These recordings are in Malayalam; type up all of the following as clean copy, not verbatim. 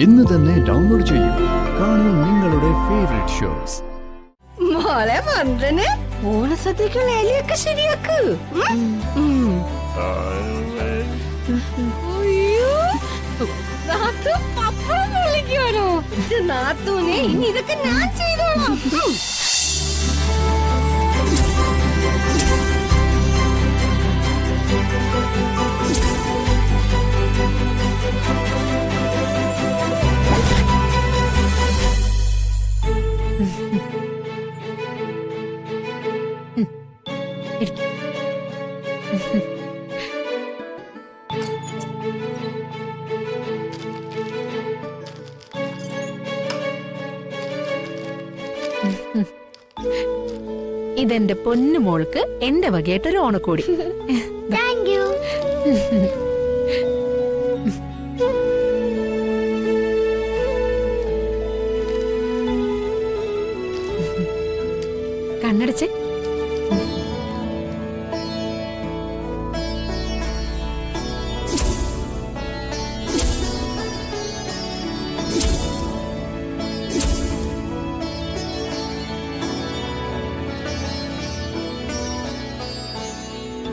ഇന്ന് തന്നെ ഡൗൺലോഡ് ചെയ്യൂ. കാണൂ നിങ്ങളുടെ ഫേവറേറ്റ് ഷോസ്. മോളെ വന്ദന ഓണസദ്യക്കുള്ള ഇലയൊക്കെ ശരിയാക്ക്. നാത്തു പപ്പടം പൊള്ളിക്കാണോ? നാത്തൂനെ ഇനി ഇതൊക്കെ ഞാൻ ചെയ്തോളാം. ഇതെന്റെ പൊന്നു മോൾക്ക് എന്റെ വകയായിട്ടൊരു ഓണക്കോടി. Thank you. കണ്ണടച്ച്.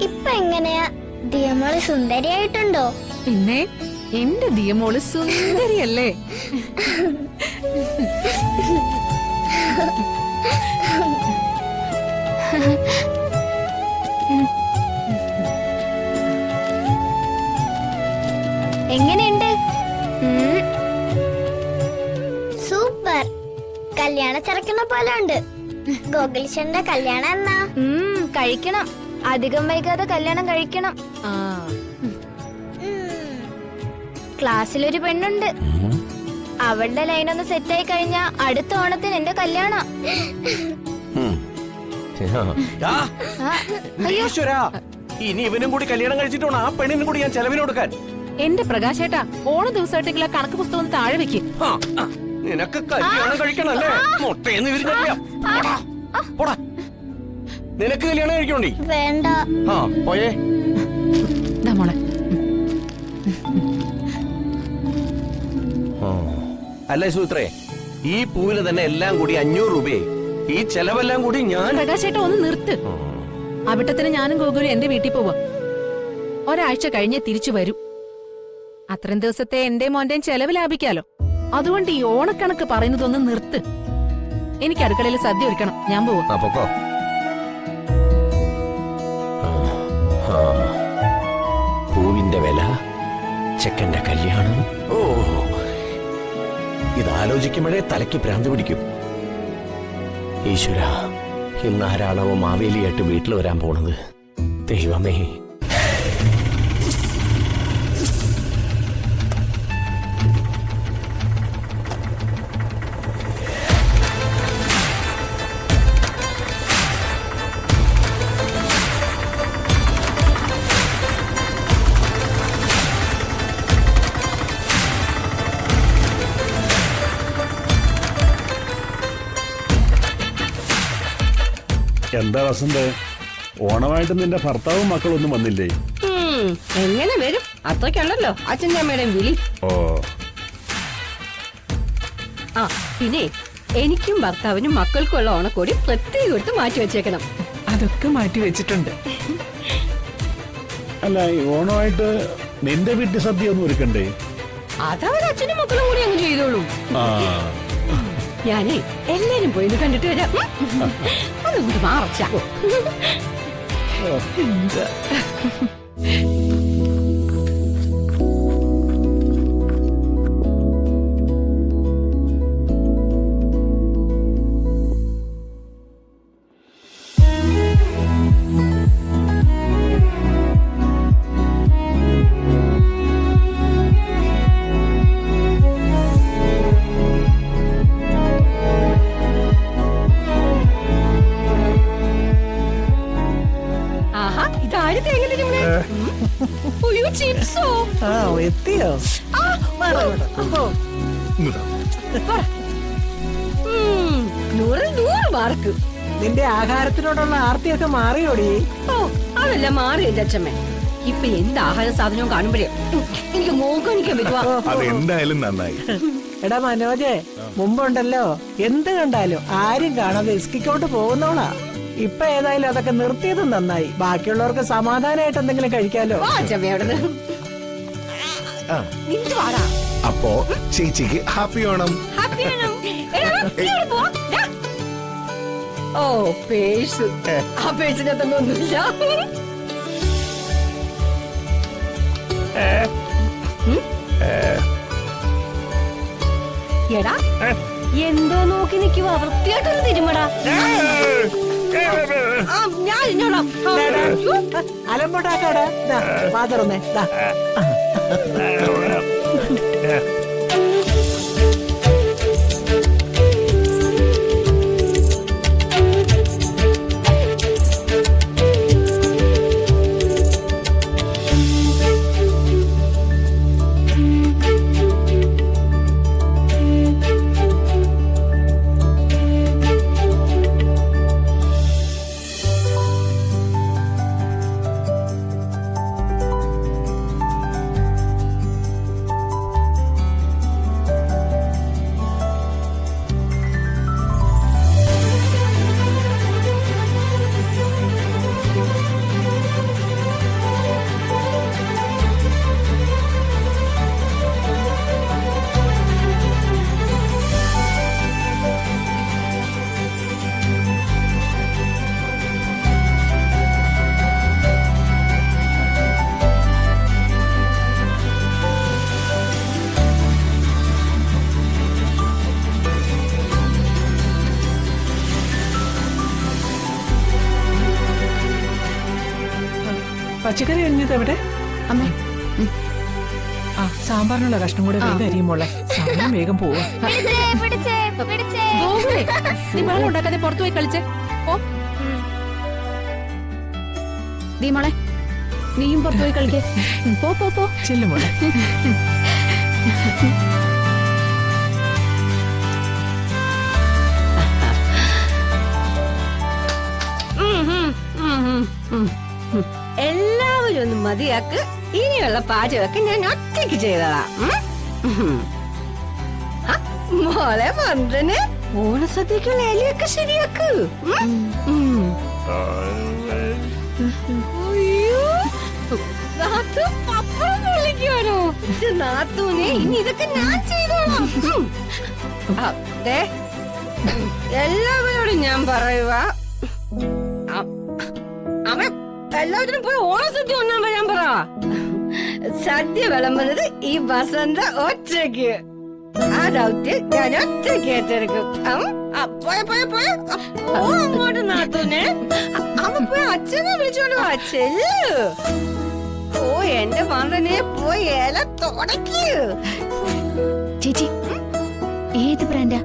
ഇപ്പൊ എങ്ങനെയാ ദിയമോള് സുന്ദരിയായിട്ടുണ്ടോ? പിന്നെ എന്റെ ദിയമോള് സുന്ദരിയല്ലേ? എങ്ങനെയുണ്ട്? സൂപ്പർ. കല്യാണ ചെറുക്കുന്ന പോലെ ഉണ്ട്. ഗോകുൽശന്റെ കല്യാണം എന്നാ? കഴിക്കണം. അധികം വൈകാതെ കല്യാണം കഴിക്കണം. ക്ലാസ്സിലൊരു പെണ്ണുണ്ട്. അവളുടെ ലൈനൊന്ന് സെറ്റായി കഴിഞ്ഞാ അടുത്ത ഓണത്തിന് എന്റെ കല്യാണം. ഇനി ഇവനും കൂടി കല്യാണം കഴിച്ചിട്ടാണ് ആ പെണ്ണിനും കൂടി ഞാൻ ചെലവിന് കൊടുക്കാൻ. എന്റെ പ്രകാശേട്ടാ, ഓണ ദിവസമായിട്ടെങ്കിലും ആ കണക്ക് പുസ്തകം ഒന്ന് താഴെ വെക്ക്. നിനക്ക് കല്യാണം കഴിക്കണല്ലേ? മുട്ടയെന്ന് വിരിഞ്ഞ പോടാ. നിനക്ക് കല്യാണം കഴിക്കണോണ്ടി? വേണ്ട. ആ പോയേ. മോളെ അല്ല സുത്രേ, ഈ പൂവിന് തന്നെ എല്ലാം കൂടി 500 രൂപയായി. ഈ ചെലവെല്ലാം കൂടി ഞാൻ. പ്രകാശേട്ടാ ഒന്ന് നിർത്ത്. അവിട്ടത്തിന് ഞാനും ഗോകുലും എന്റെ വീട്ടിൽ പോവാ. ഒരാഴ്ച കഴിഞ്ഞേ തിരിച്ചു വരൂ. അത്രയും ദിവസത്തെ എന്റെ മോന്റെയും ചെലവ് ലാഭിക്കാലോ. അതുകൊണ്ട് ഈ ഓണക്കണക്ക് പറയുന്നതൊന്ന് നിർത്ത്. എനിക്ക് അടുക്കളയിൽ സദ്യ ഒരുക്കണം. ഞാൻ പോവാ. പൂവിന്റെ വില, ചെക്കന്റെ കല്യാണം. ഓ, ഇതാലോചിക്കുമ്പോഴേ തലയ്ക്ക് ഭ്രാന്ത് പിടിക്കും. ഈശ്വര, ഇന്നാരാണവോ മാവേലിയായിട്ട് വീട്ടിൽ വരാൻ പോണത്? ദൈവമേ. എന്താ വസന്ത്, ഓണമായിട്ട് നിന്റെ ഭർത്താവും മക്കളൊന്നും വന്നില്ലേ? എങ്ങനെ വരും? അത്രയ്ക്കുള്ളല്ലോ അച്ഛൻ്റെ അമ്മയുടെയും വിളി. ഓ, ആ പിന്നെ എനിക്കും ഭർത്താവിനും മക്കൾക്കുള്ള ഓണക്കോടി പ്രത്യേകം എടുത്ത് മാറ്റി വെച്ചേക്കണം. അതൊക്കെ മാറ്റി വെച്ചിട്ടുണ്ട്. അല്ല, ഈ ഓണമായിട്ട് നിന്റെ വീട്ടിൽ സദ്യ ഒന്നും ഒരുക്കണ്ടേ? അതവർ അച്ഛനും മക്കളും കൂടി അങ്ങ് ചെയ്തോളൂ. ഞാനേ എല്ലാരും പോയി കണ്ടിട്ട് വരാം. ഒന്നും മാറച്ച. എത്തിയോ? മാർക്ക്. നിന്റെ ആഹാരത്തിനോടുള്ള ആർത്തിയൊക്കെ മാറിയോടി? ഓ, അതല്ല മാറി എന്റെ അച്ഛമ്മ. ഇപ്പൊ എന്ത് ആഹാര സാധനവും കാണുമ്പോഴേ എനിക്ക് മോക്കാനിക്കാൻ പറ്റുവാ. അതെന്തായാലും നന്നായി. എടാ മനോജെ, മുമ്പുണ്ടല്ലോ എന്ത് കണ്ടാലും ആരും കാണാതെ ഇസ്കിക്കോട്ട് പോകുന്നോളാ. ഇപ്പൊ ഏതായാലും അതൊക്കെ നിർത്തിയത് നന്നായി. ബാക്കിയുള്ളവർക്ക് സമാധാനമായിട്ട് എന്തെങ്കിലും കഴിക്കാലോ. വാ ചവ്വ അവിടുന്ന്. നിന്റെ വാടാ. അപ്പോ ചേച്ചിക്ക് ഹാപ്പി ഓണം. ഹാപ്പിയാണോ? എടാ, നീ ഇവിടെ പോ. ദാ. ഓ പേഴ്സ്. ആ പേഴ്സിനകത്തൊന്നും ഒന്നുമില്ല. എടാ എന്തോ നോക്കി നിക്കുവാ? വൃത്തിയായിട്ടൊരു തിരുമടാ. ഞാൻ ഇന്നോളാം. അലമ്പുണ്ടാക്കാടാ. വാ തുറന്നേ. ദാ. പച്ചക്കറി അരിഞ്ഞത് എവിടെ? അമ്മേ, ആ സാമ്പാറിനുള്ള കഷ്ണം കൂടെ വേഗം അരിയുമ്പോളെ സമയം വേഗം പോവാ. ഗോകുലേ, നീ വെള്ളം ഉണ്ടാക്കാതെ പുറത്തു പോയി കളിച്ചേ. ഓ മോളെ നീയും പുറത്തു പോയി കളിക്കേ. പോ പോ പോ. ചെല്ലുമോളെ. എല്ലാവരും ഒന്ന് മതിയാക്ക്. ഇനിയുള്ള പാചകമൊക്കെ ഞാൻ ഒറ്റയ്ക്ക് ചെയ്തോളാം. മോളെ മന്ത്രന് ഓണസദ്യക്കുള്ള ഇലയൊക്കെ ശരിയാക്ക്. അയ്യോ, നാത്തു പപ്പടം പൊള്ളിക്കുവാണോ? നാത്തൂനെ ഇനി ഇതൊക്കെ ഞാൻ ചെയ്തോളാം. ദേ, എല്ലാവരോടും ഞാൻ പറയുക, അവൻ എല്ലാത്തിനും പോയി ഓണസദ്യ ഒന്നാകുമ്പോ ഞാൻ പറ. സദ്യ വിളമ്പുന്നത് ഈ വസന്ത ഒറ്റയ്ക്ക്. ആ ദൗത്യം ഞാൻ ഒറ്റയ്ക്ക് ഏറ്റെടുക്കും. അങ്ങോട്ട് നാത്തൂനെ അവൻ പോയി അച്ഛനെ വിളിച്ചോണ്ട് വാ. ചെല്ലു. ഓ എന്റെ മന്ത്രനെ പോയി ഇല തുടയ്ക്ക്. ചേച്ചി ഏത് ബ്രാൻഡാ?